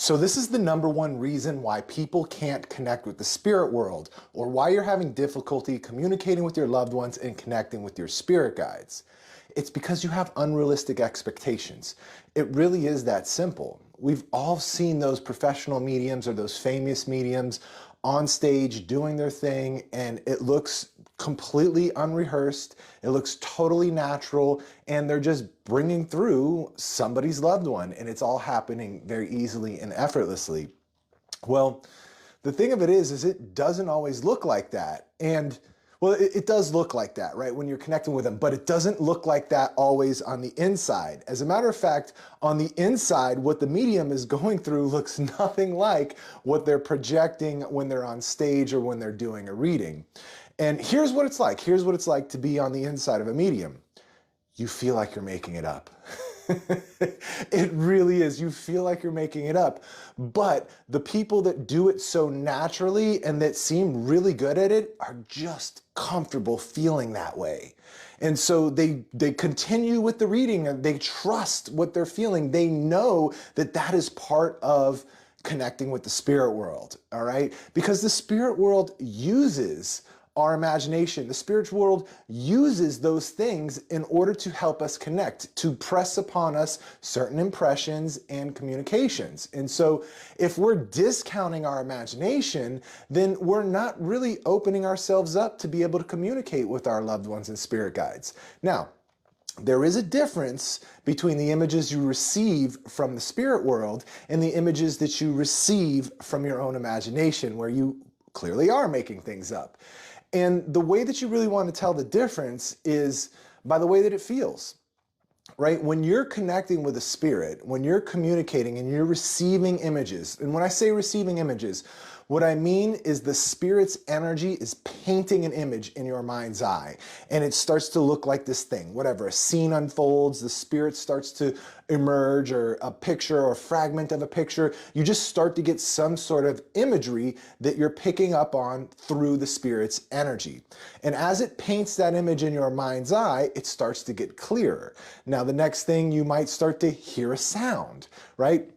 So this is the number one reason why people can't connect with the spirit world, or why you're having difficulty communicating with your loved ones and connecting with your spirit guides. It's because you have unrealistic expectations. It really is that simple. We've all seen those professional mediums or those famous mediums on stage doing their thing, and it looks completely unrehearsed. It looks totally natural, and they're just bringing through somebody's loved one, and it's all happening very easily and effortlessly. Well, the thing of it is it doesn't always look like that. And well, it does look like that, right, when you're connecting with them, but it doesn't look like that always on the inside. As a matter of fact, on the inside, what the medium is going through looks nothing like what they're projecting when they're on stage or when they're doing a reading. And here's what it's like. Here's what it's like to be on the inside of a medium. You feel like you're making it up. It really is. You feel like you're making it up. But the people that do it so naturally and that seem really good at it are just comfortable feeling that way. And so they continue with the reading, and they trust what they're feeling. They know that that is part of connecting with the spirit world, all right? Because the spirit world uses our imagination. The spiritual world uses those things in order to help us connect, to press upon us certain impressions and communications. And so if we're discounting our imagination, then we're not really opening ourselves up to be able to communicate with our loved ones and spirit guides. Now, there is a difference between the images you receive from the spirit world and the images that you receive from your own imagination, where you clearly are making things up. And the way that you really want to tell the difference is by the way that it feels, right? When you're connecting with a spirit, when you're communicating and you're receiving images, and when I say receiving images, what I mean is the spirit's energy is painting an image in your mind's eye, and it starts to look like this thing, whatever, a scene unfolds, the spirit starts to emerge, or a picture or a fragment of a picture. You just start to get some sort of imagery that you're picking up on through the spirit's energy. And as it paints that image in your mind's eye, it starts to get clearer. Now, the next thing, you might start to hear a sound, right?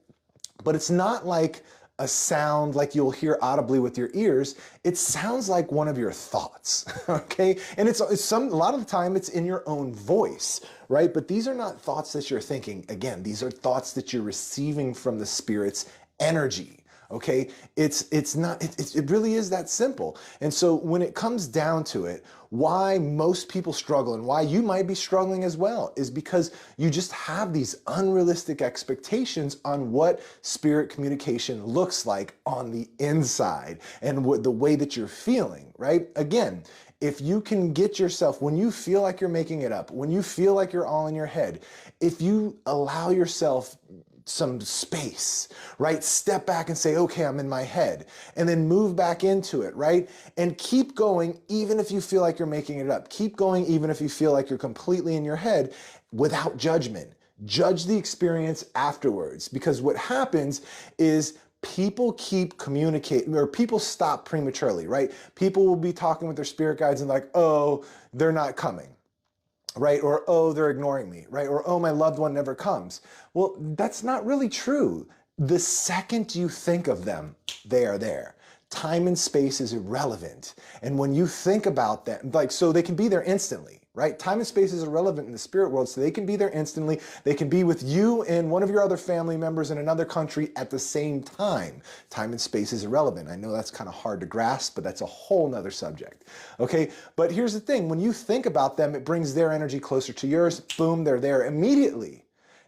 But it's not like a sound like you'll hear audibly with your ears. It sounds like one of your thoughts, okay? And a lot of the time it's in your own voice, right? But these are not thoughts that you're thinking. Again, these are thoughts that you're receiving from the spirit's energy. Okay, it really is that simple. And so when it comes down to it, why most people struggle, and why you might be struggling as well, is because you just have these unrealistic expectations on what spirit communication looks like on the inside and the way that you're feeling, right? Again, if you can get yourself, when you feel like you're making it up, when you feel like you're all in your head, if you allow yourself some space, right? Step back and say, okay, I'm in my head, and then move back into it, right? And keep going, even if you feel like you're making it up. Keep going, even if you feel like you're completely in your head, without judgment. Judge the experience afterwards, because what happens is people keep communicating, or people stop prematurely, right? People will be talking with their spirit guides and like, oh, they're not coming, right? Or, oh, they're ignoring me, right? Or, oh, my loved one never comes. Well, that's not really true. The second you think of them, they are there. Time and space is irrelevant. And when you think about them, like, so they can be there instantly, right? Time and space is irrelevant in the spirit world, so they can be there instantly. They can be with you and one of your other family members in another country at the same time. Time and space is irrelevant. I know that's kind of hard to grasp, but that's a whole nother subject, okay? But here's the thing, when you think about them, it brings their energy closer to yours. Boom, they're there immediately.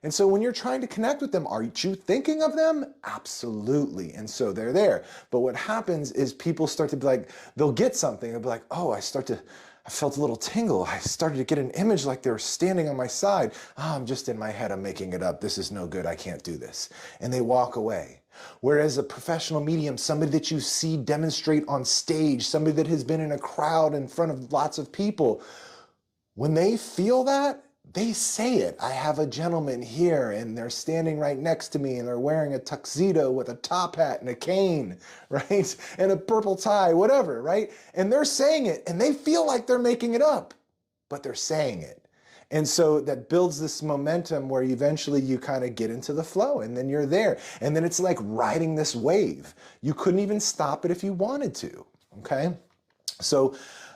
And so when you're trying to connect with them, aren't you thinking of them? Absolutely. And so they're there. But what happens is people start to be like, they'll get something. They'll be like, oh, I felt a little tingle. I started to get an image like they were standing on my side. Oh, I'm just in my head. I'm making it up. This is no good. I can't do this. And they walk away. Whereas a professional medium, somebody that you see demonstrate on stage, somebody that has been in a crowd in front of lots of people, when they feel that, they say it. I have a gentleman here and they're standing right next to me and they're wearing a tuxedo with a top hat and a cane, right? And a purple tie, whatever, right? And they're saying it and they feel like they're making it up, but they're saying it. And so that builds this momentum where eventually you kind of get into the flow and then you're there. And then it's like riding this wave. You couldn't even stop it if you wanted to, okay? So,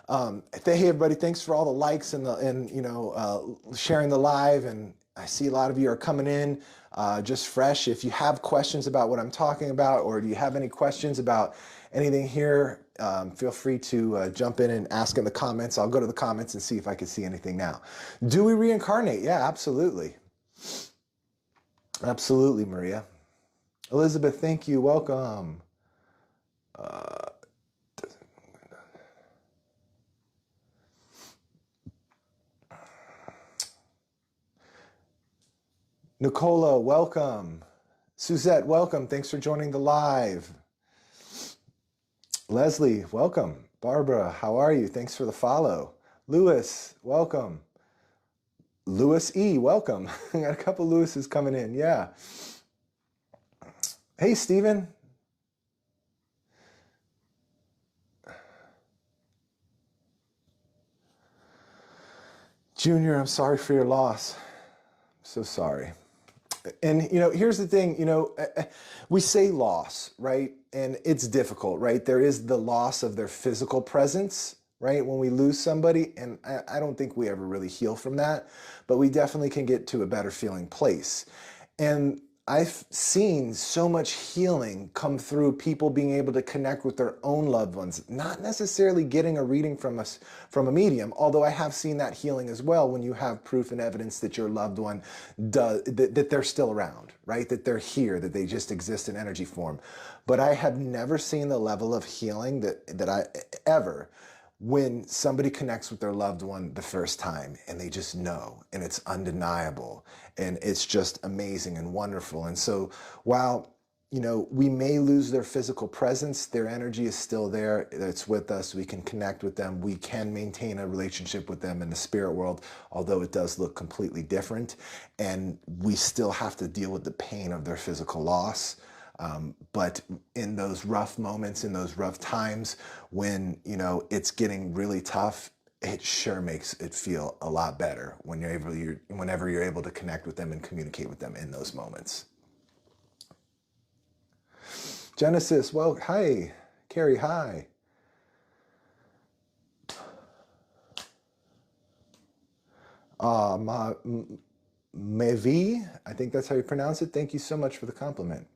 hey everybody, thanks for all the likes and sharing the live. And I see a lot of you are coming in just fresh. If you have questions about what I'm talking about, or do you have any questions about anything here, feel free to jump in and ask in the comments. I'll go to the comments and see if I can see anything now. Do we reincarnate? Yeah, absolutely. Absolutely, Maria. Elizabeth, thank you. Welcome. Nicola, welcome. Suzette, welcome. Thanks for joining the live. Leslie, welcome. Barbara, how are you? Thanks for the follow. Lewis, welcome. Lewis E, welcome. I got a couple Lewises coming in, yeah. Hey, Stephen. Junior, I'm sorry for your loss. I'm so sorry. And, here's the thing, we say loss, right? And it's difficult, right? There is the loss of their physical presence, right? When we lose somebody, and I don't think we ever really heal from that, but we definitely can get to a better feeling place. And I've seen so much healing come through people being able to connect with their own loved ones, not necessarily getting a reading from a medium, although I have seen that healing as well when you have proof and evidence that your loved one does, that they're still around, right? That they're here, that they just exist in energy form. But I have never seen the level of healing that I ever, when somebody connects with their loved one the first time and they just know, and it's undeniable, and it's just amazing and wonderful. And so while, we may lose their physical presence, their energy is still there. It's with us. We can connect with them. We can maintain a relationship with them in the spirit world, although it does look completely different. And we still have to deal with the pain of their physical loss. But in those rough moments, in those rough times when, it's getting really tough, it sure makes it feel a lot better whenever you're able to connect with them and communicate with them in those moments. Genesis, well, hi. Carrie, hi. Mevi, I think that's how you pronounce it. Thank you so much for the compliment.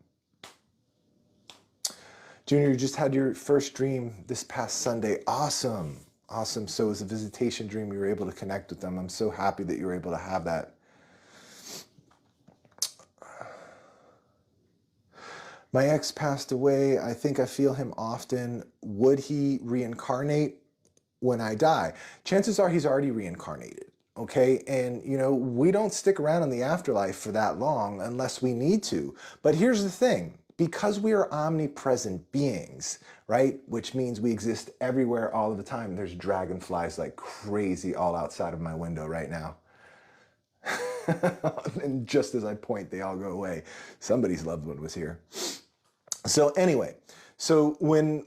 Junior, you just had your first dream this past Sunday. Awesome. Awesome. So it was a visitation dream. You were able to connect with them. I'm so happy that you were able to have that. My ex passed away. I think I feel him often. Would he reincarnate when I die? Chances are he's already reincarnated. Okay. And, we don't stick around in the afterlife for that long unless we need to. But here's the thing. Because we are omnipresent beings, right? Which means we exist everywhere all of the time. There's dragonflies like crazy all outside of my window right now. And just as I point, they all go away. Somebody's loved one was here. So anyway, so when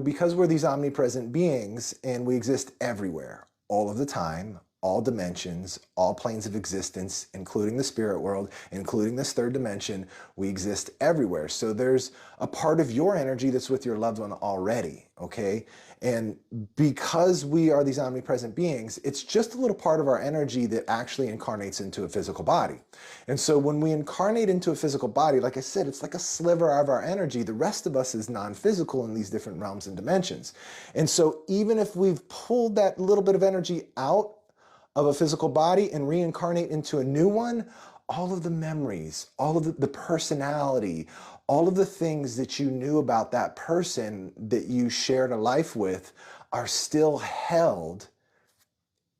because we're these omnipresent beings and we exist everywhere, all of the time, all dimensions, all planes of existence, including the spirit world, including this third dimension, we exist everywhere. So there's a part of your energy that's with your loved one already, okay? And because we are these omnipresent beings, it's just a little part of our energy that actually incarnates into a physical body. And so when we incarnate into a physical body, like I said, it's like a sliver of our energy. The rest of us is non-physical in these different realms and dimensions. And so even if we've pulled that little bit of energy out of a physical body and reincarnate into a new one, all of the memories, all of the personality, all of the things that you knew about that person that you shared a life with are still held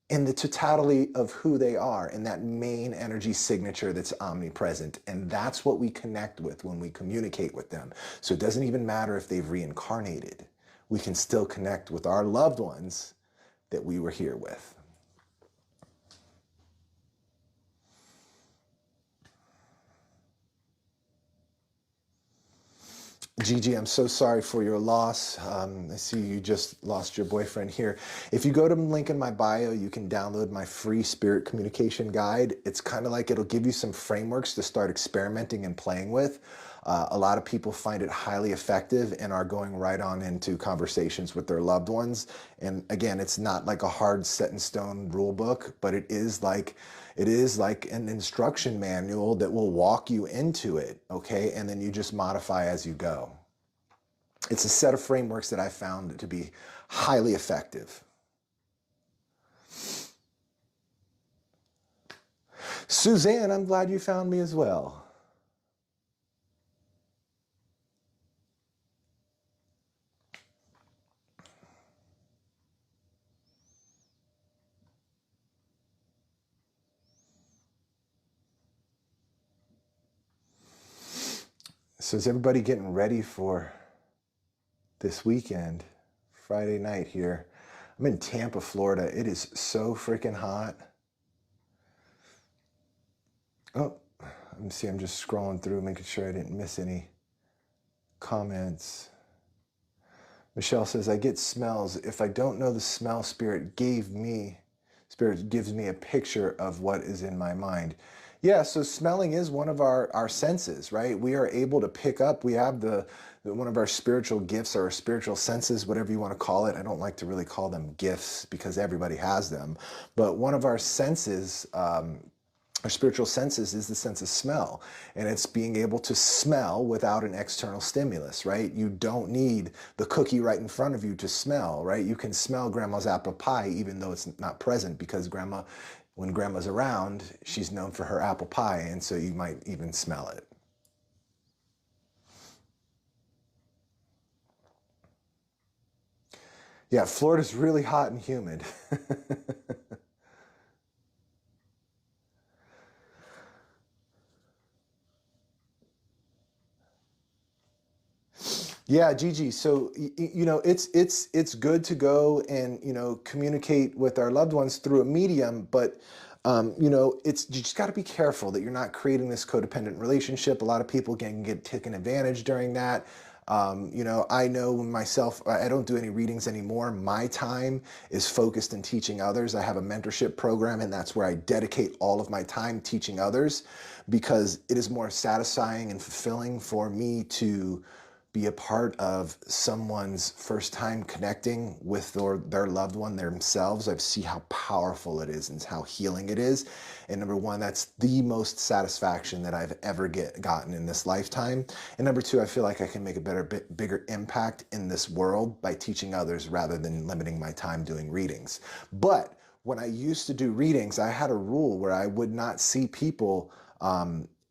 in the totality of who they are, in that main energy signature that's omnipresent. And that's what we connect with when we communicate with them. So it doesn't even matter if they've reincarnated. We can still connect with our loved ones that we were here with. Gigi, I'm so sorry for your loss. I see you just lost your boyfriend here. If you go to the link in my bio, you can download my free spirit communication guide. It's kind of like it'll give you some frameworks to start experimenting and playing with. A lot of people find it highly effective and are going right on into conversations with their loved ones. And again, it's not like a hard set in stone rule book, but it is like an instruction manual that will walk you into it, okay? And then you just modify as you go. It's a set of frameworks that I found to be highly effective. Suzanne, I'm glad you found me as well. So is everybody getting ready for this weekend? Friday night here. I'm in Tampa, Florida. It is so freaking hot. Oh, let me see. I'm just scrolling through, making sure I didn't miss any comments. Michelle says, I get smells. If I don't know the smell, spirit gives me a picture of what is in my mind. Yeah, so smelling is one of our senses, right? We are able to pick up. We have one of our spiritual gifts, or our spiritual senses, whatever you want to call it. I don't like to really call them gifts because everybody has them. But one of our senses, our spiritual senses, is the sense of smell, and it's being able to smell without an external stimulus, right? You don't need the cookie right in front of you to smell, right? You can smell grandma's apple pie even though it's not present, because when grandma's around, she's known for her apple pie, and so you might even smell it. Yeah, Florida's really hot and humid. Yeah, Gigi. So it's good to go and communicate with our loved ones through a medium, but it's you just got to be careful that you're not creating this codependent relationship. A lot of people can get taken advantage during that. I know myself, I don't do any readings anymore. My time is focused in teaching others. I have a mentorship program, and that's where I dedicate all of my time teaching others, because it is more satisfying and fulfilling for me to be a part of someone's first time connecting with their loved one themselves. I see how powerful it is and how healing it is. And number one, that's the most satisfaction that I've ever gotten in this lifetime. And number two, I feel like I can make a bigger impact in this world by teaching others rather than limiting my time doing readings. But when I used to do readings, I had a rule where I would not see people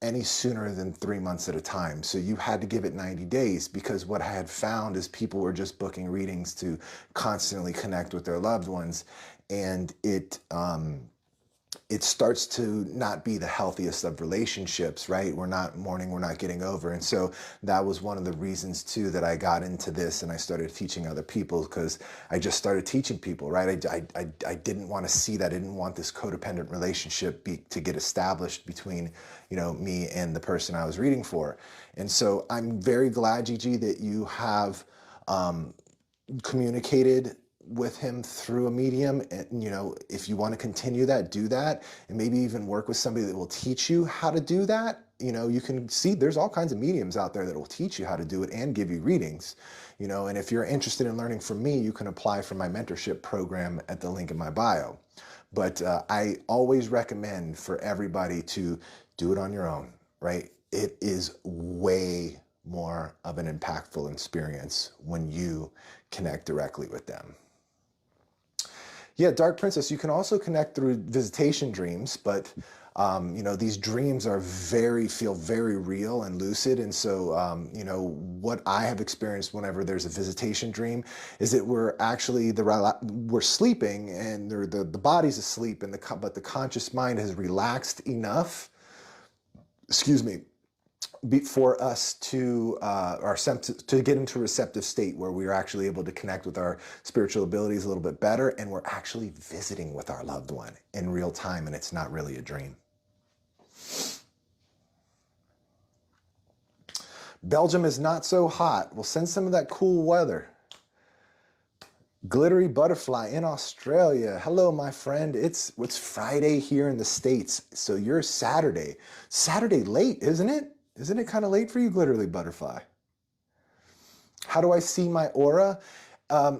any sooner than 3 months at a time. So you had to give it 90 days, because what I had found is people were just booking readings to constantly connect with their loved ones. And it starts to not be the healthiest of relationships, right? We're not mourning, we're not getting over. And so that was one of the reasons too that I got into this and I started teaching other people, because I just started teaching people, right? I didn't want to see that. I didn't want this codependent relationship to get established between, me and the person I was reading for. And so I'm very glad, Gigi, that you have communicated with him through a medium. And if you want to continue that, do that, and maybe even work with somebody that will teach you how to do that. You can see there's all kinds of mediums out there that will teach you how to do it and give you readings. And if you're interested in learning from me, you can apply for my mentorship program at the link in my bio. But I always recommend for everybody to do it on your own, right? It is way more of an impactful experience when you connect directly with them. Yeah, Dark Princess, you can also connect through visitation dreams, but these dreams feel very real and lucid. And so, what I have experienced whenever there's a visitation dream is that we're actually, we're sleeping and the body's asleep, but the conscious mind has relaxed enough, excuse me, for us to get into a receptive state where we're actually able to connect with our spiritual abilities a little bit better, and we're actually visiting with our loved one in real time, and it's not really a dream. Belgium is not so hot. We'll send some of that cool weather. Glittery butterfly in Australia. Hello, my friend. It's Friday here in the States, so you're Saturday. Saturday late, isn't it? Isn't it kind of late for you, glittery butterfly? How do I see my aura?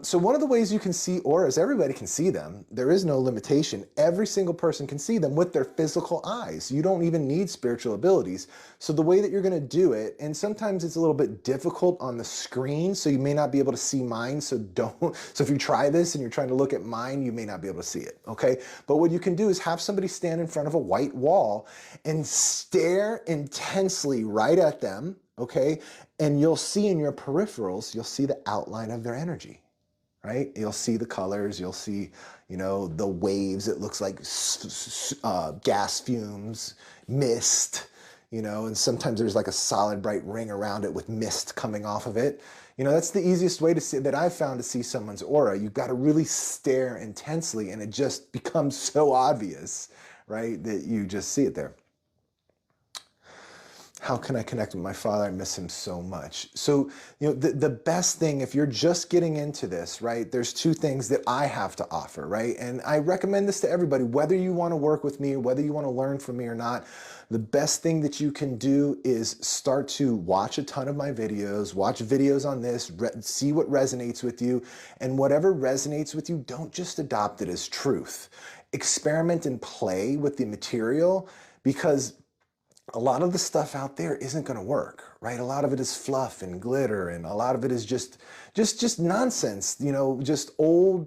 So one of the ways you can see auras, everybody can see them. There is no limitation. Every single person can see them with their physical eyes. You don't even need spiritual abilities. So the way that you're going to do it, and sometimes it's a little bit difficult on the screen, so you may not be able to see mine, so don't. So if you try this and you're trying to look at mine, you may not be able to see it, okay? But what you can do is have somebody stand in front of a white wall and stare intensely right at them, okay? And you'll see in your peripherals, you'll see the outline of their energy, right? You'll see the colors, you'll see, the waves. It looks like gas fumes, mist, and sometimes there's like a solid bright ring around it with mist coming off of it. That's the easiest way to see, that I've found, to see someone's aura. You've got to really stare intensely and it just becomes so obvious, right? That you just see it there. How can I connect with my father? I miss him so much. So, the best thing, if you're just getting into this, right, there's two things that I have to offer, right? And I recommend this to everybody, whether you want to work with me, whether you want to learn from me or not. The best thing that you can do is start to watch a ton of my videos, watch videos on this, see what resonates with you, and whatever resonates with you, don't just adopt it as truth. Experiment and play with the material, because a lot of the stuff out there isn't going to work, right? A lot of it is fluff and glitter, and a lot of it is just nonsense, just old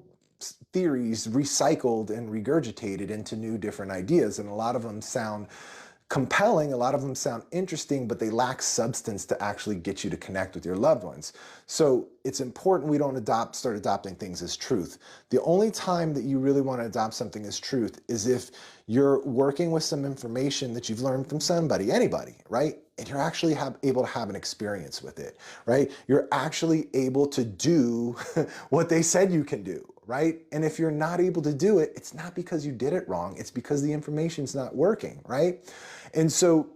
theories recycled and regurgitated into new, different ideas. And a lot of them sound compelling, a lot of them sound interesting, but they lack substance to actually get you to connect with your loved ones. So it's important we don't start adopting things as truth. The only time that you really want to adopt something as truth is if you're working with some information that you've learned from somebody, anybody, right? And you're actually able to have an experience with it, right? You're actually able to do what they said you can do, right? And if you're not able to do it, it's not because you did it wrong. It's because the information's not working, right? And so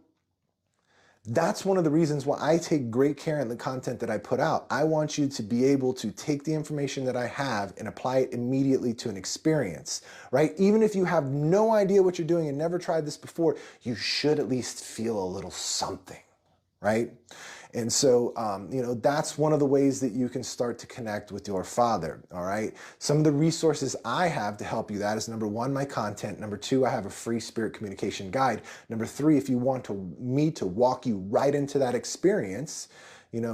that's one of the reasons why I take great care in the content that I put out. I want you to be able to take the information that I have and apply it immediately to an experience, right? Even if you have no idea what you're doing and never tried this before, you should at least feel a little something, right? And so, that's one of the ways that you can start to connect with your father, all right? Some of the resources I have to help you, that is, number one, my content. Number two, I have a free spirit communication guide. Number three, if you want me to walk you right into that experience,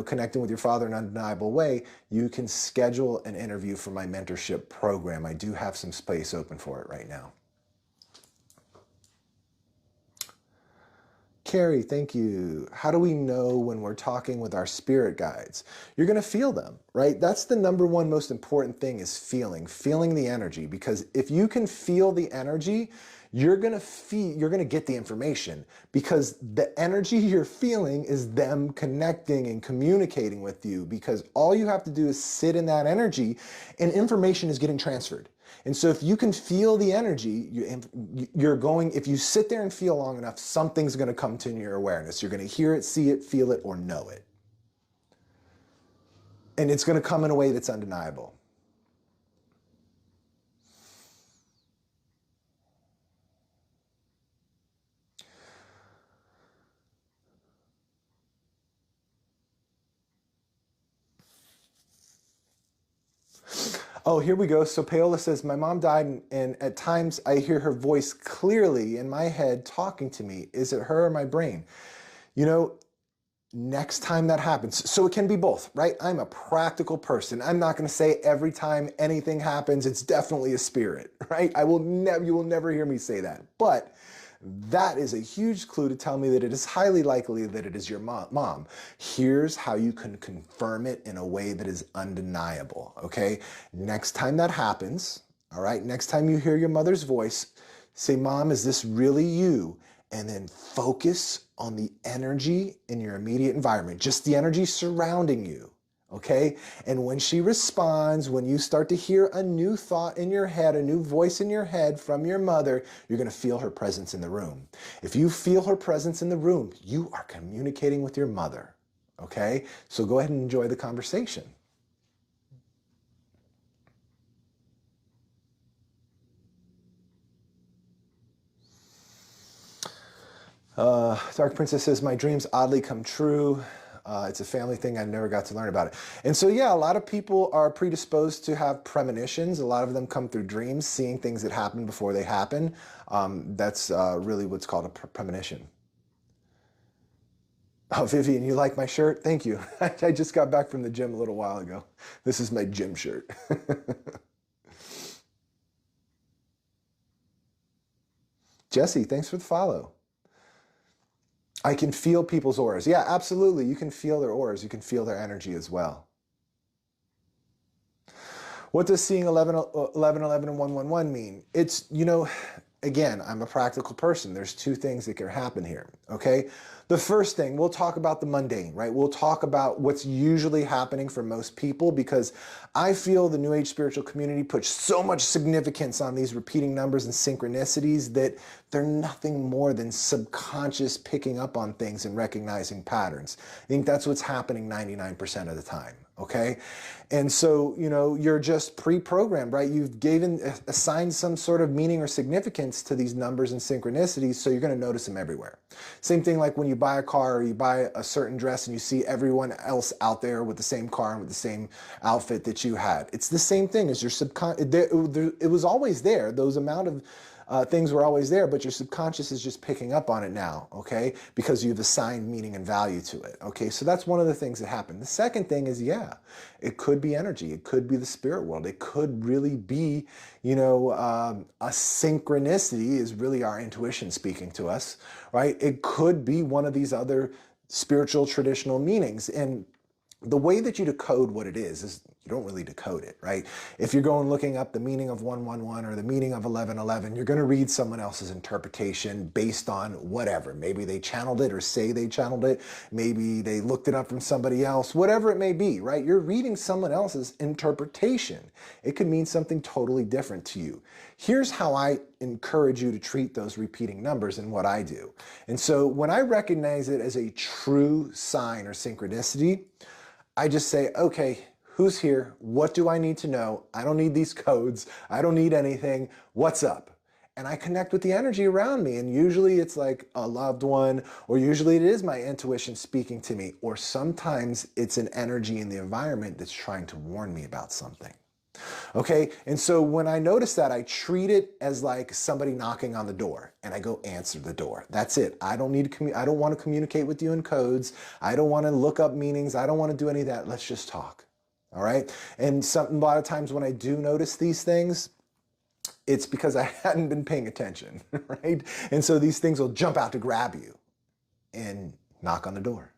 connecting with your father in an undeniable way, you can schedule an interview for my mentorship program. I do have some space open for it right now. Carrie, thank you. How do we know when we're talking with our spirit guides? You're going to feel them, right? That's the number one most important thing, is feeling the energy. Because if you can feel the energy, you're going to get the information, because the energy you're feeling is them connecting and communicating with you, because all you have to do is sit in that energy and information is getting transferred. And so if you can feel the energy, if you sit there and feel long enough, something's going to come to your awareness. You're going to hear it, see it, feel it, or know it. And it's going to come in a way that's undeniable. Oh, here we go. So Paola says, my mom died and at times I hear her voice clearly in my head talking to me. Is it her or my brain? Next time that happens, so it can be both, right? I'm a practical person. I'm not going to say every time anything happens, it's definitely a spirit, right? You will never hear me say that. But that is a huge clue to tell me that it is highly likely that it is your mom. Here's how you can confirm it in a way that is undeniable, okay? Next time that happens, all right, next time you hear your mother's voice, say, Mom, is this really you? And then focus on the energy in your immediate environment, just the energy surrounding you, okay? And when she responds, when you start to hear a new thought in your head, a new voice in your head from your mother, you're gonna feel her presence in the room. If you feel her presence in the room, you are communicating with your mother, okay? So go ahead and enjoy the conversation. Dark Princess says, my dreams oddly come true. It's a family thing. I never got to learn about it. And so, yeah, a lot of people are predisposed to have premonitions. A lot of them come through dreams, seeing things that happen before they happen. That's really what's called a premonition. Oh, Vivian, you like my shirt? Thank you. I just got back from the gym a little while ago. This is my gym shirt. Jesse, thanks for the follow. I can feel people's auras. Yeah, absolutely. You can feel their auras. You can feel their energy as well. What does seeing 11, 11, 11, and 111 mean? It's, you know, again, I'm a practical person. There's two things that can happen here, okay? The first thing, we'll talk about the mundane, right? We'll talk about what's usually happening for most people, because I feel the New Age spiritual community puts so much significance on these repeating numbers and synchronicities that they're nothing more than subconscious picking up on things and recognizing patterns. I think that's what's happening 99% of the time, okay? And so, you know, you're just pre-programmed, right? You've assigned some sort of meaning or significance to these numbers and synchronicities, so you're going to notice them everywhere. Same thing like when you buy a car or you buy a certain dress and you see everyone else out there with the same car and with the same outfit that you had. It's the same thing as your subconscious. It was always there. Those amount of things were always there, but your subconscious is just picking up on it now, okay? Because you've assigned meaning and value to it, okay? So that's one of the things that happen. The second thing is, yeah, it could be energy. It could be the spirit world. It could really be, you know, a synchronicity is really our intuition speaking to us, right? It could be one of these other spiritual traditional meanings. And the way that you decode what it is you don't really decode it, right? If you're going looking up the meaning of 111 or the meaning of 1111, you're going to read someone else's interpretation based on whatever. Maybe they channeled it or say they channeled it. Maybe they looked it up from somebody else, whatever it may be, right? You're reading someone else's interpretation. It could mean something totally different to you. Here's how I encourage you to treat those repeating numbers and what I do. And so when I recognize it as a true sign or synchronicity, I just say, okay, who's here? What do I need to know? I don't need these codes. I don't need anything. What's up? And I connect with the energy around me. And usually it's like a loved one, or usually it is my intuition speaking to me, or sometimes it's an energy in the environment that's trying to warn me about something. Okay, and so when I notice that, I treat it as like somebody knocking on the door, and I go answer the door. That's it. I don't need to I don't want to communicate with you in codes. I don't want to look up meanings. I don't want to do any of that. Let's just talk. All right. And a lot of times when I do notice these things, it's because I hadn't been paying attention, right? And so these things will jump out to grab you and knock on the door.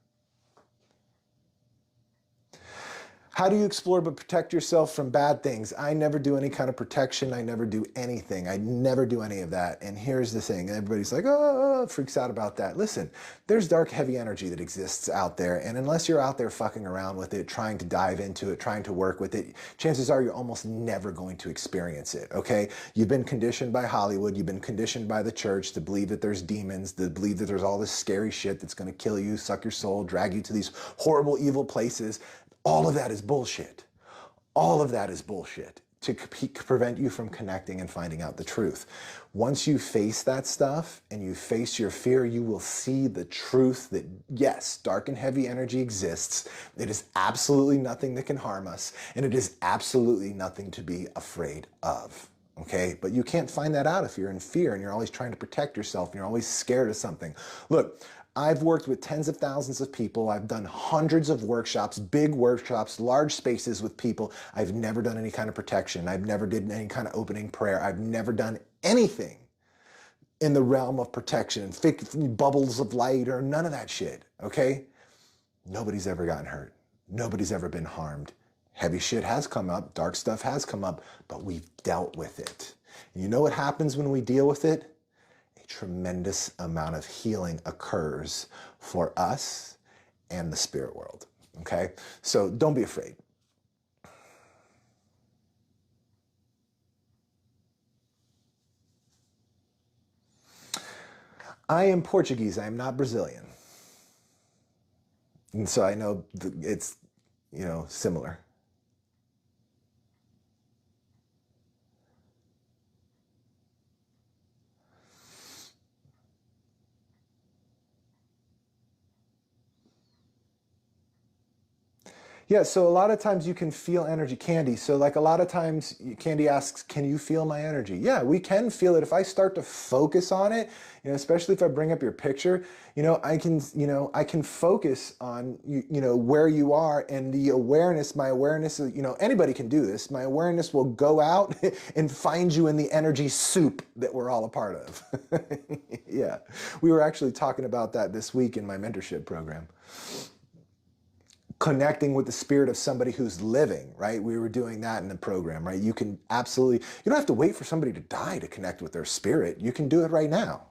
How do you explore but protect yourself from bad things? I never do any kind of protection. I never do anything. I never do any of that. And here's the thing. Everybody's like, oh, freaks out about that. Listen, there's dark, heavy energy that exists out there. And unless you're out there fucking around with it, trying to dive into it, trying to work with it, chances are you're almost never going to experience it, okay? You've been conditioned by Hollywood. You've been conditioned by the church to believe that there's demons, to believe that there's all this scary shit that's going to kill you, suck your soul, drag you to these horrible, evil places. All of that is bullshit. All of that is bullshit to prevent you from connecting and finding out the truth. Once you face that stuff and you face your fear, you will see the truth that, yes, dark and heavy energy exists. It is absolutely nothing that can harm us, and it is absolutely nothing to be afraid of. Okay, but you can't find that out if you're in fear and you're always trying to protect yourself and you're always scared of something. Look, I've worked with tens of thousands of people. I've done hundreds of workshops, big workshops, large spaces with people. I've never done any kind of protection. I've never did any kind of opening prayer. I've never done anything in the realm of protection, fake bubbles of light or none of that shit, okay? Nobody's ever gotten hurt. Nobody's ever been harmed. Heavy shit has come up, dark stuff has come up, but we've dealt with it. And you know what happens when we deal with it? A tremendous amount of healing occurs for us and the spirit world, okay? So don't be afraid. I am Portuguese, I am not Brazilian. And so I know it's, similar. Yeah, so a lot of times you can feel energy, Candy. So like a lot of times Candy asks, can you feel my energy? Yeah, we can feel it. If I start to focus on it, especially if I bring up your picture, I can focus on, where you are, and the awareness, my awareness, anybody can do this. My awareness will go out and find you in the energy soup that we're all a part of. Yeah, we were actually talking about that this week in my mentorship program. Connecting with the spirit of somebody who's living, right? We were doing that in the program, right? You can absolutely, you don't have to wait for somebody to die to connect with their spirit. You can do it right now.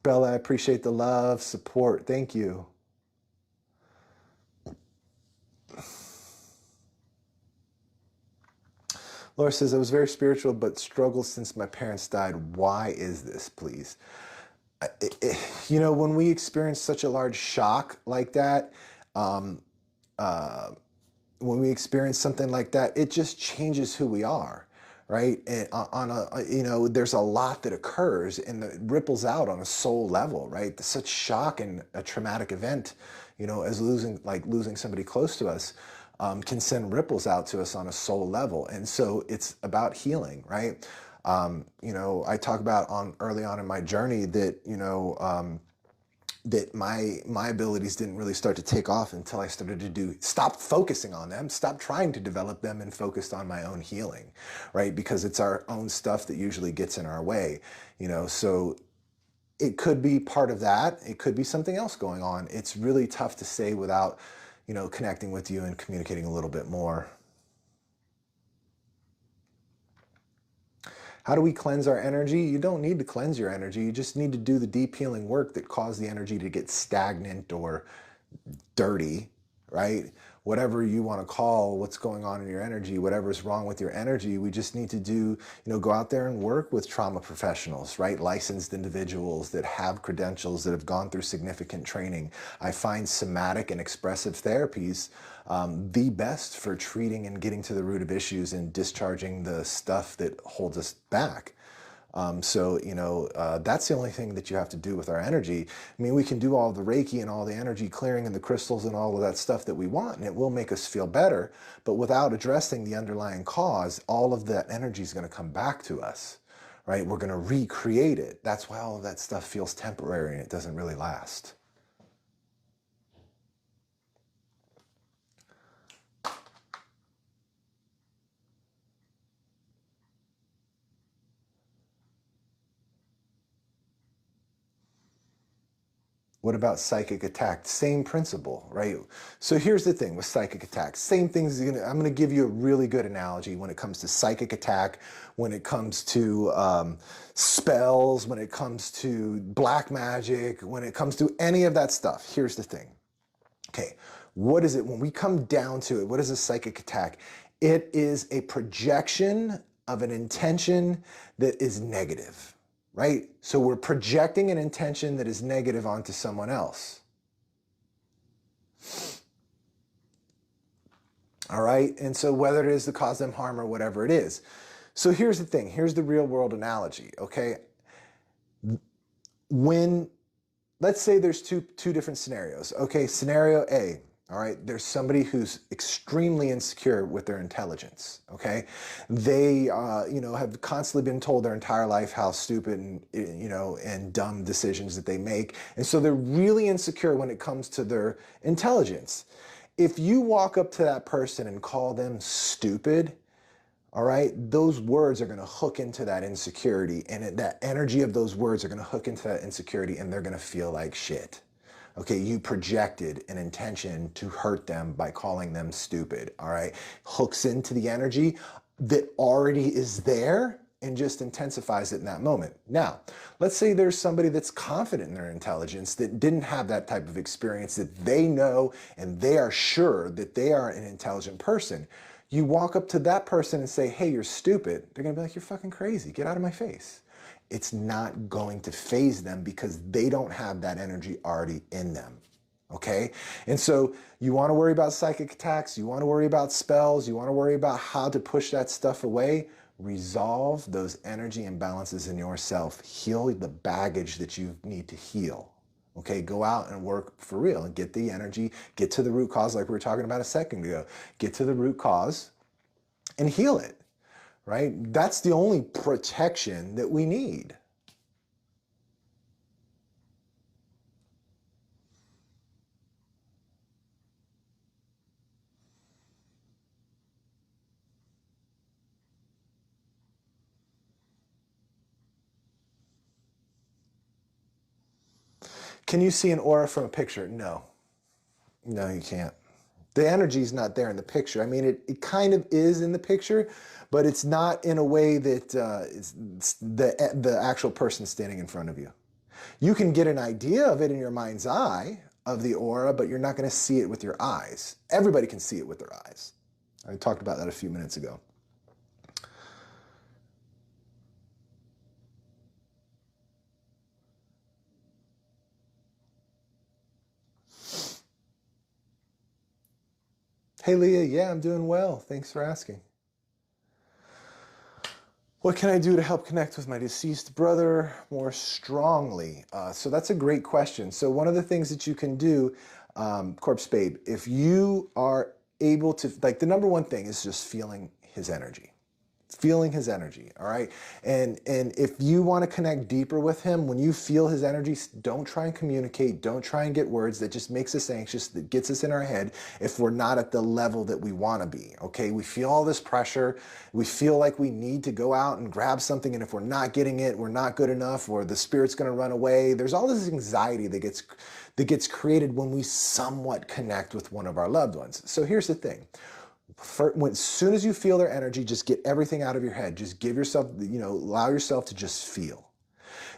Bella, I appreciate the love, support. Thank you. Laura says, I was very spiritual, but struggled since my parents died. Why is this, please? When we experience such a large shock like that, um, uh, when we experience something like that, it just changes who we are, right? And there's a lot that occurs and that ripples out on a soul level, right? Such shock and a traumatic event, as losing somebody close to us, can send ripples out to us on a soul level. And so it's about healing, right? I talk about early on in my journey that, that my abilities didn't really start to take off until I started to stop focusing on them, stop trying to develop them, and focused on my own healing, right? Because it's our own stuff that usually gets in our way, so it could be part of that. It could be something else going on. It's really tough to say without, connecting with you and communicating a little bit more. How do we cleanse our energy? You don't need to cleanse your energy. You just need to do the deep healing work that caused the energy to get stagnant or dirty, right? Whatever you want to call what's going on in your energy, whatever's wrong with your energy, we just need to go out there and work with trauma professionals, right? Licensed individuals that have credentials, that have gone through significant training. I find somatic and expressive therapies the best for treating and getting to the root of issues and discharging the stuff that holds us back. That's the only thing that you have to do with our energy. I mean, we can do all the Reiki and all the energy clearing and the crystals and all of that stuff that we want, and it will make us feel better. But without addressing the underlying cause, all of that energy is going to come back to us, right? We're going to recreate it. That's why all of that stuff feels temporary and it doesn't really last. What about psychic attack? Same principle, right? So here's the thing with psychic attacks. Same things. I'm going to give you a really good analogy when it comes to psychic attack, when it comes to spells, when it comes to black magic, when it comes to any of that stuff. Here's the thing. Okay, what is it? When we come down to it, what is a psychic attack? It is a projection of an intention that is negative. Right? So we're projecting an intention that is negative onto someone else. All right? And so whether it is to cause them harm or whatever it is. So here's the thing. Here's the real world analogy, okay? Let's say there's two different scenarios. Okay, scenario A. All right, there's somebody who's extremely insecure with their intelligence, okay? They, have constantly been told their entire life how stupid and dumb decisions that they make. And so they're really insecure when it comes to their intelligence. If you walk up to that person and call them stupid, all right, those words are going to hook into that insecurity, and that energy of those words are going to hook into that insecurity, and they're going to feel like shit. Okay, you projected an intention to hurt them by calling them stupid, all right? Hooks into the energy that already is there, and just intensifies it in that moment. Now, let's say there's somebody that's confident in their intelligence that didn't have that type of experience, that they know and they are sure that they are an intelligent person. You walk up to that person and say, hey, you're stupid. They're gonna be like, you're fucking crazy. Get out of my face. It's not going to faze them because they don't have that energy already in them. Okay? And so you want to worry about psychic attacks, you want to worry about spells, you want to worry about how to push that stuff away. Resolve those energy imbalances in yourself. Heal the baggage that you need to heal. Okay, go out and work for real and get the energy, get to the root cause like we were talking about a second ago. Get to the root cause and heal it, right? That's the only protection that we need. Can you see an aura from a picture? No. No, you can't. The energy is not there in the picture. I mean, it kind of is in the picture, but it's not in a way that it's the actual person standing in front of you. You can get an idea of it in your mind's eye of the aura, but you're not going to see it with your eyes. Everybody can see it with their eyes. I talked about that a few minutes ago. Hey, Leah, yeah, I'm doing well. Thanks for asking. What can I do to help connect with my deceased brother more strongly? So that's a great question. So one of the things that you can do, Corpse Babe, if you are able to, like the number one thing is just feeling his energy. Feeling his energy, all right? And if you want to connect deeper with him, when you feel his energy, don't try and communicate, don't try and get words. That just makes us anxious, that gets us in our head if we're not at the level that we want to be, okay? We feel all this pressure, we feel like we need to go out and grab something, and if we're not getting it, we're not good enough, or the spirit's going to run away. There's all this anxiety that gets created when we somewhat connect with one of our loved ones. So here's the thing. As soon as you feel their energy, just get everything out of your head. Just give yourself, allow yourself to just feel.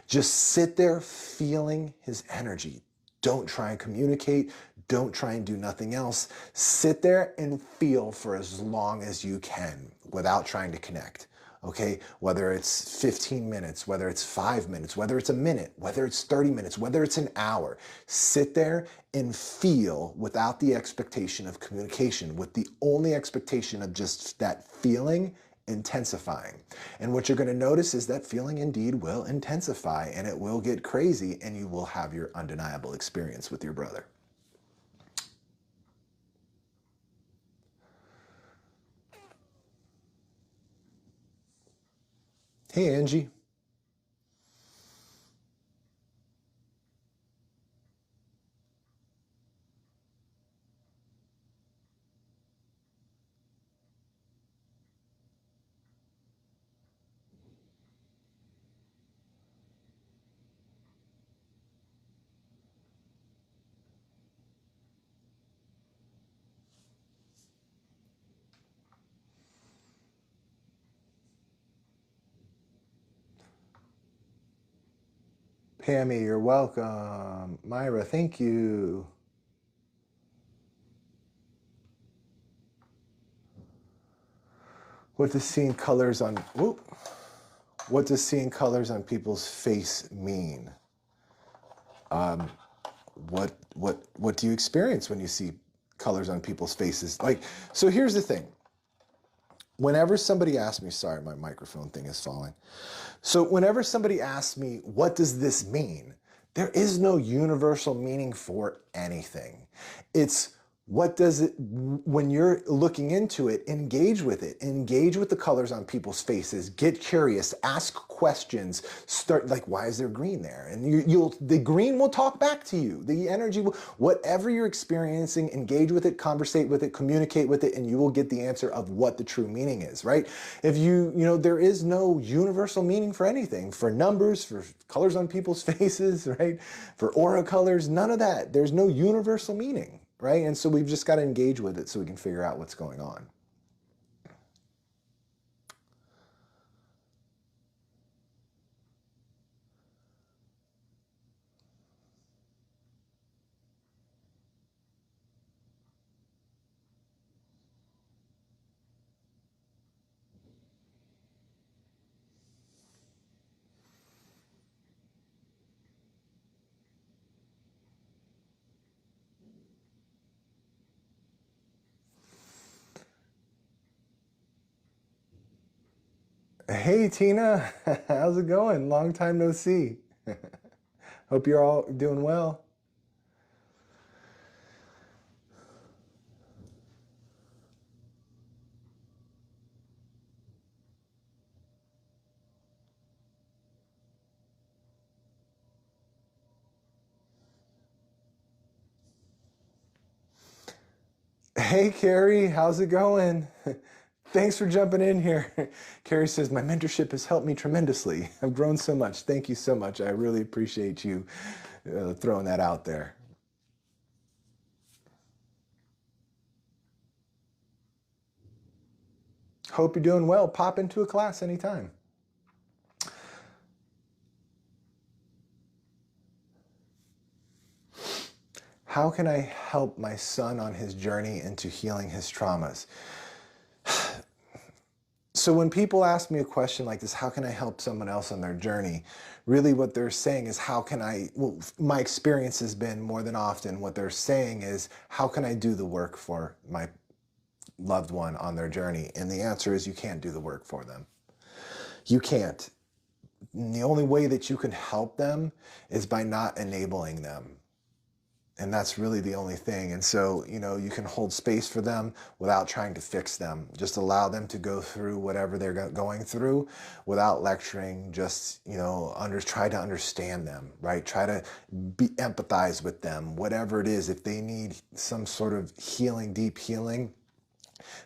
Just sit there feeling his energy. Don't try and communicate. Don't try and do nothing else. Sit there and feel for as long as you can without trying to connect. Okay, whether it's 15 minutes, whether it's 5 minutes, whether it's a minute, whether it's 30 minutes, whether it's an hour, sit there and feel without the expectation of communication, with the only expectation of just that feeling intensifying. And what you're going to notice is that feeling indeed will intensify, and it will get crazy, and you will have your undeniable experience with your brother. Hey, Angie. Pammy, you're welcome. Myra, thank you. What does seeing colors on what does seeing colors on people's face mean? What do you experience when you see colors on people's faces? So here's the thing. Whenever somebody asks me, sorry, my microphone thing is falling. So whenever somebody asks me, what does this mean? There is no universal meaning for anything. It's what does it, when you're looking into it, engage with it. Engage with the colors on people's faces. Get curious. Ask questions. Start, like, why is there green there? And the green will talk back to you. The energy will, whatever you're experiencing, engage with it, conversate with it, communicate with it, and you will get the answer of what the true meaning is, right? If there is no universal meaning for anything, for numbers, for colors on people's faces, right? For aura colors, none of that. There's no universal meaning. Right? And so we've just got to engage with it so we can figure out what's going on. Hey Tina, how's it going? Long time no see. Hope you're all doing well. Hey Carrie, how's it going? Thanks for jumping in here. Carrie says, my mentorship has helped me tremendously. I've grown so much. Thank you so much. I really appreciate you throwing that out there. Hope you're doing well. Pop into a class anytime. How can I help my son on his journey into healing his traumas? So when people ask me a question like this, how can I help someone else on their journey? Really what they're saying is how can I, well, my experience has been more than often, what they're saying is, how can I do the work for my loved one on their journey? And the answer is you can't do the work for them. You can't. And the only way that you can help them is by not enabling them. And that's really the only thing. And so, you can hold space for them without trying to fix them. Just allow them to go through whatever they're going through without lecturing. Just, try to understand them, right? Try to empathize with them, whatever it is. If they need some sort of healing, deep healing,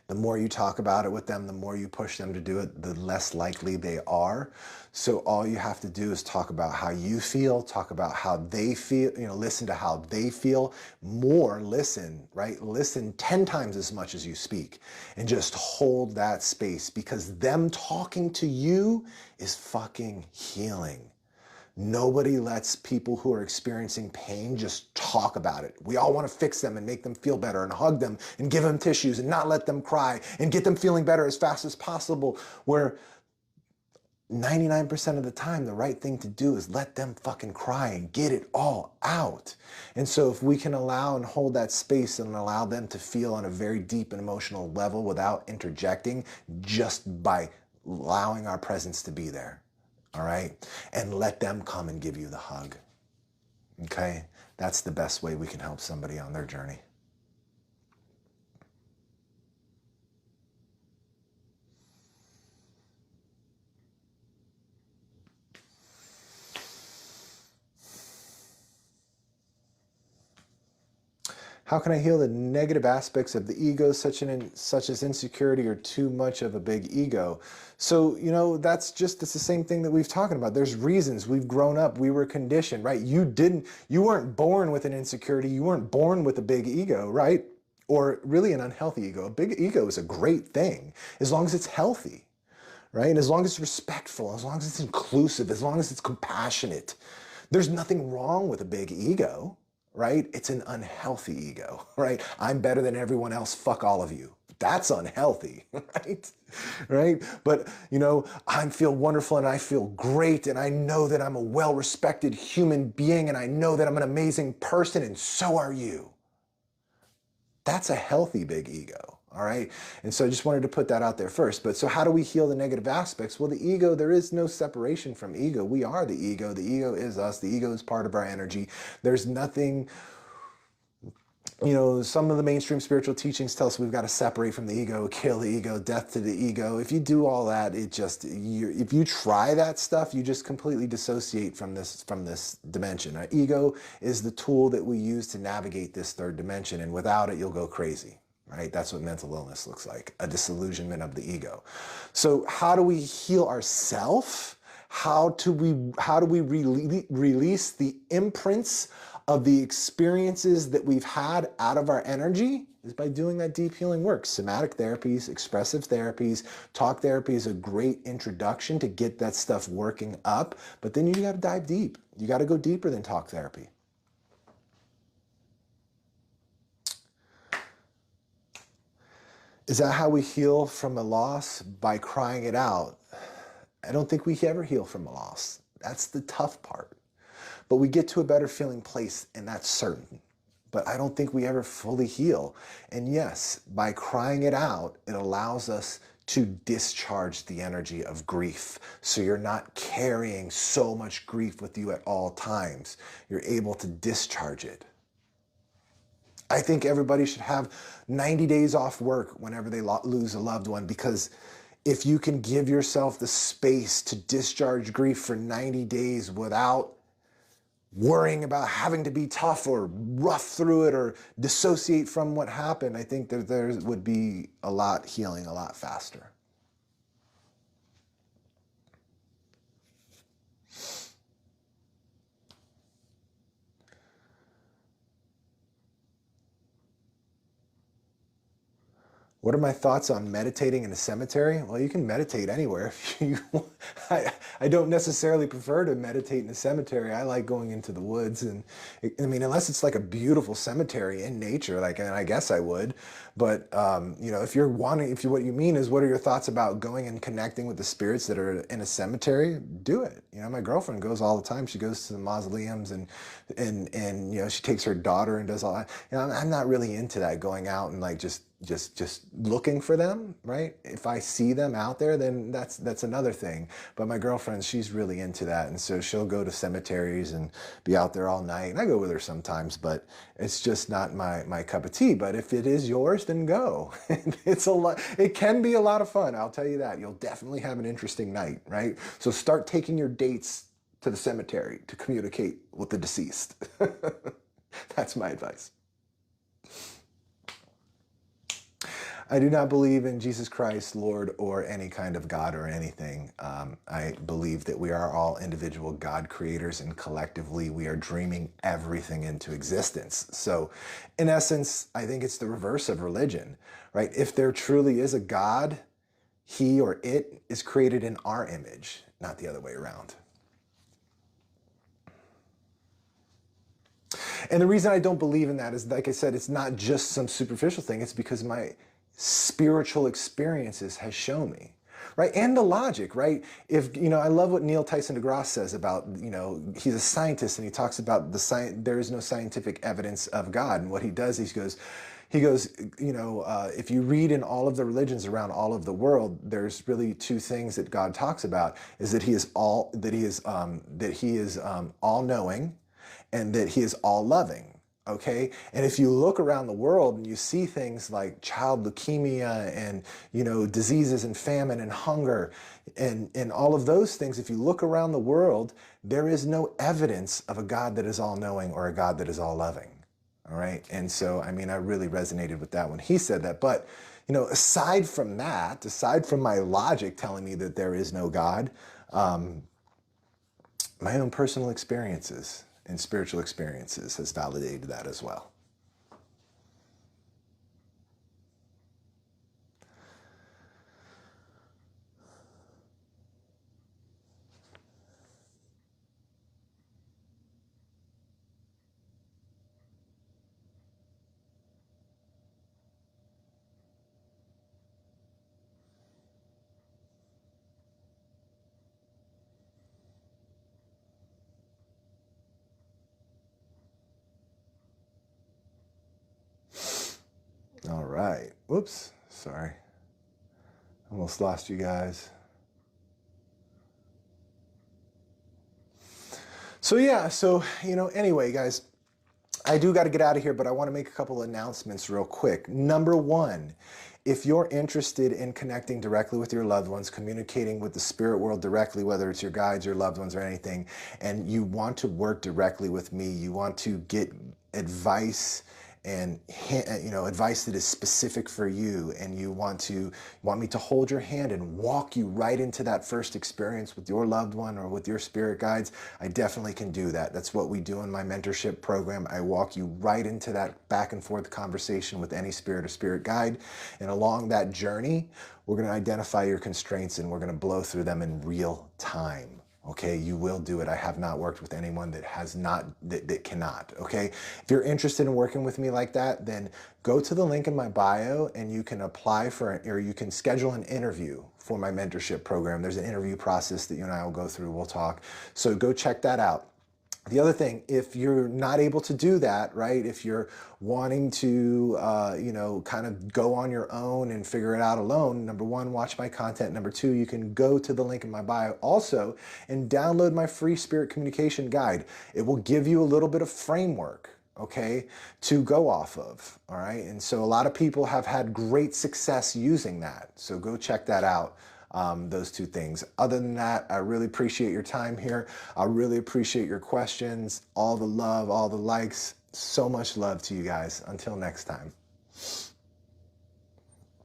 the more you talk about it with them, the more you push them to do it, the less likely they are. So all you have to do is talk about how you feel, talk about how they feel, listen to how they feel. More listen, right? Listen 10 times as much as you speak and just hold that space, because them talking to you is fucking healing. Nobody lets people who are experiencing pain just talk about it. We all want to fix them and make them feel better and hug them and give them tissues and not let them cry and get them feeling better as fast as possible, where 99% of the time, the right thing to do is let them fucking cry and get it all out. And so if we can allow and hold that space and allow them to feel on a very deep and emotional level without interjecting, just by allowing our presence to be there, all right? And let them come and give you the hug, okay? That's the best way we can help somebody on their journey. How can I heal the negative aspects of the ego, such as insecurity or too much of a big ego? So, it's the same thing that we've talked about. There's reasons. We've grown up, we were conditioned, right? You weren't born with an insecurity, you weren't born with a big ego, right? Or really an unhealthy ego. A big ego is a great thing, as long as it's healthy, right? And as long as it's respectful, as long as it's inclusive, as long as it's compassionate. There's nothing wrong with a big ego, right? It's an unhealthy ego, right? I'm better than everyone else, fuck all of you. That's unhealthy, right? Right? But, I feel wonderful and I feel great and I know that I'm a well-respected human being and I know that I'm an amazing person and so are you. That's a healthy big ego, all right? And so I just wanted to put that out there first. But so how do we heal the negative aspects? Well, the ego, there is no separation from ego. We are the ego. The ego is us. The ego is part of our energy. There's nothing, some of the mainstream spiritual teachings tell us we've got to separate from the ego, kill the ego, death to the ego. If you do all that, if you try that stuff, you just completely dissociate from this dimension. Our ego is the tool that we use to navigate this third dimension, and without it, you'll go crazy. Right? That's what mental illness looks like, a disillusionment of the ego. So how do we heal ourselves? How do we release the imprints of the experiences that we've had out of our energy? Is by doing that deep healing work. Somatic therapies, expressive therapies, talk therapy is a great introduction to get that stuff working up, but then you got to dive deep. You got to go deeper than talk therapy. Is that how we heal from a loss? By crying it out? I don't think we ever heal from a loss. That's the tough part. But we get to a better feeling place, and that's certain. But I don't think we ever fully heal. And yes, by crying it out, it allows us to discharge the energy of grief. So you're not carrying so much grief with you at all times. You're able to discharge it. I think everybody should have 90 days off work whenever they lose a loved one, because if you can give yourself the space to discharge grief for 90 days without worrying about having to be tough or rough through it or dissociate from what happened, I think that there would be a lot healing a lot faster. What are my thoughts on meditating in a cemetery? Well, you can meditate anywhere. I don't necessarily prefer to meditate in a cemetery. I like going into the woods, and I mean, unless it's like a beautiful cemetery in nature, like, and I guess I would. But you know, what you mean is, what are your thoughts about going and connecting with the spirits that are in a cemetery? Do it. You know, my girlfriend goes all the time. She goes to the mausoleums and you know, she takes her daughter and does all that. You know, I'm not really into that, going out and like just looking for them, right? If I see them out there, then that's another thing. But my girlfriend, she's really into that, and so she'll go to cemeteries and be out there all night. And I go with her sometimes, but it's just not my cup of tea. But if it is yours, then go. It's a lot. It can be a lot of fun. I'll tell you that. You'll definitely have an interesting night, right? So start taking your dates to the cemetery to communicate with the deceased. That's my advice. I do not believe in Jesus Christ, Lord, or any kind of God or anything. I believe that we are all individual God creators, and collectively we are dreaming everything into existence. So in essence, I think it's the reverse of religion, right? If there truly is a God, he or it is created in our image, not the other way around. And the reason I don't believe in that is, like I said, it's not just some superficial thing. It's because my spiritual experiences has shown me, right? And the logic, right? If, you know, I love what Neil Tyson deGrasse says about, you know, he's a scientist, and he talks about there is no scientific evidence of God. And what he does, he goes, you know, if you read in all of the religions around all of the world, there's really two things that God talks about: is that he is all knowing, and that he is all loving. Okay, and if you look around the world and you see things like child leukemia and, you know, diseases and famine and hunger and all of those things, if you look around the world, there is no evidence of a God that is all knowing or a God that is all loving. All right, and so, I mean, I really resonated with that when he said that. But, you know, aside from that, aside from my logic telling me that there is no God, my own personal experiences and spiritual experiences has validated that as well. All right. Whoops. Sorry. Almost lost you guys. So yeah, you know, anyway, guys, I do got to get out of here, but I want to make a couple of announcements real quick. Number one, if you're interested in connecting directly with your loved ones, communicating with the spirit world directly, whether it's your guides, your loved ones, or anything, and you want to work directly with me, you want to get advice and, you know, advice that is specific for you, and you want me to hold your hand and walk you right into that first experience with your loved one or with your spirit guides, I definitely can do that. That's what we do in my mentorship program. I walk you right into that back and forth conversation with any spirit or spirit guide, and along that journey, we're going to identify your constraints and we're going to blow through them in real time. Okay, you will do it. I have not worked with anyone that has not, that cannot. Okay, if you're interested in working with me like that, then go to the link in my bio and you can apply for, or you can schedule an interview for my mentorship program. There's an interview process that you and I will go through. We'll talk. So go check that out. The other thing, if you're not able to do that, right, if you're wanting to, kind of go on your own and figure it out alone, number one, watch my content. Number two, you can go to the link in my bio also and download my free spirit communication guide. It will give you a little bit of framework, okay, to go off of, all right? And so a lot of people have had great success using that. So go check that out. Those two things. Other than that, I really appreciate your time here. I really appreciate your questions, all the love, all the likes. So much love to you guys. Until next time.